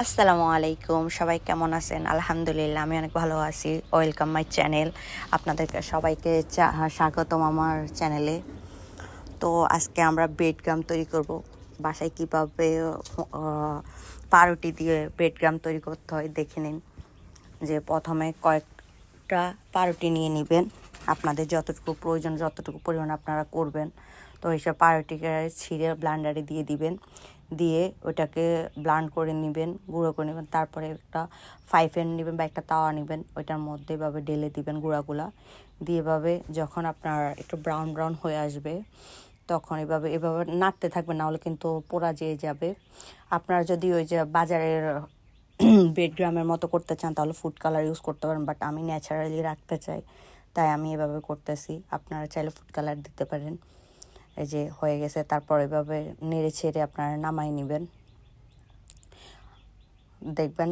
আসসালামু আলাইকুম, সবাই কেমন আছেন? আলহামদুলিল্লাহ আমি অনেক ভালো আছি। Welcome my channel. আপনাদেরকে সবাইকে স্বাগতম আমার চ্যানেলে। তো আজকে আমরা ব্রেড গ্রাম তৈরি করব। বাসায় কীভাবে পাউরুটি দিয়ে ব্রেড গ্রাম তৈরি করতে হয় দেখে নিন। যে প্রথমে কয়েকটা পাউরুটি নিয়ে নেবেন, আপনাদের যতটুকু প্রয়োজন যতটুকু পরিমাণ আপনারা করবেন। তো এইসব পাউরুটিকে ছিঁড়ে ব্লান্ডারে দিয়ে দিবেন, দিয়ে ওটাকে ব্লান্ড করে নেবেন, গুঁড়ো করে নেবেন। তারপরে একটা ফ্রাই প্যান নেবেন বা একটা তাওয়া নেবেন, ওইটার মধ্যে এভাবে ঢেলে দিবেন গুঁড়াগুলা দিয়ে। এভাবে যখন আপনার একটু ব্রাউন ব্রাউন হয়ে আসবে তখন এভাবে নাড়তে থাকবেন, নাহলে কিন্তু পোড়া যেয়ে যাবে। আপনারা যদি ওই যে বাজারের ব্রেড গ্রামের মতো করতে চান তাহলে ফুড কালার ইউজ করতে পারেন, বাট আমি ন্যাচারালি রাখতে চাই তাই আমি এভাবে করতেছি। আপনারা চাইলে ফুড কালার দিতে পারেন। এই যে হয়ে গেছে, তারপর এভাবে নেড়ে ছেড়ে আপনারা নামাই নেবেন। দেখবেন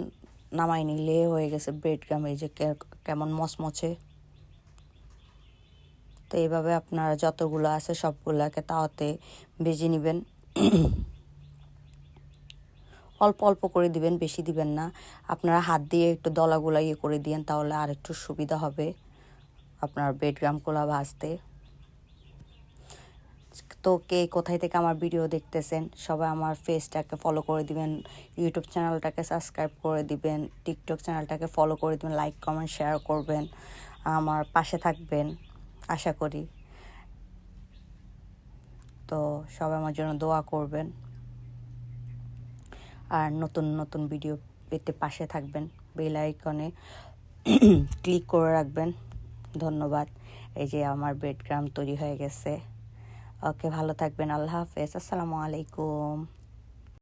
নামাই নিলে হয়ে গেছে ব্রেড গ্রাম। এই যে কেমন মচমচে। তো এইভাবে আপনারা যতগুলো আছে সবগুলোকে তাওয়াতে ভেজে নেবেন। অল্প অল্প করে দিবেন, বেশি দিবেন না। আপনারা হাত দিয়ে একটু দলাগুলা করে দিয়েন, তাহলে আর একটু সুবিধা হবে আপনার ব্রেড গ্রামগুলো ভাজতে। তো কে কোথায় থেকে আমার ভিডিও দেখতেছেন সবাই আমার পেজটাকে ফলো করে দিবেন, ইউটিউব চ্যানেলটাকে সাবস্ক্রাইব করে দিবেন, টিকটক চ্যানেলটাকে ফলো করে দিবেন, লাইক কমেন্ট শেয়ার করবেন, আমার পাশে থাকবেন আশা করি। তো সবাই আমার জন্য দোয়া করবেন, আর নতুন নতুন ভিডিও পেতে পাশে থাকবেন, বেল আইকনে ক্লিক করে রাখবেন। ধন্যবাদ। এই যে আমার ব্রেড গ্রাম তৈরি হয়ে গেছে। ওকে, ভালো থাকবেন। আল্লাহ হাফেজ। আসসালামু আলাইকুম।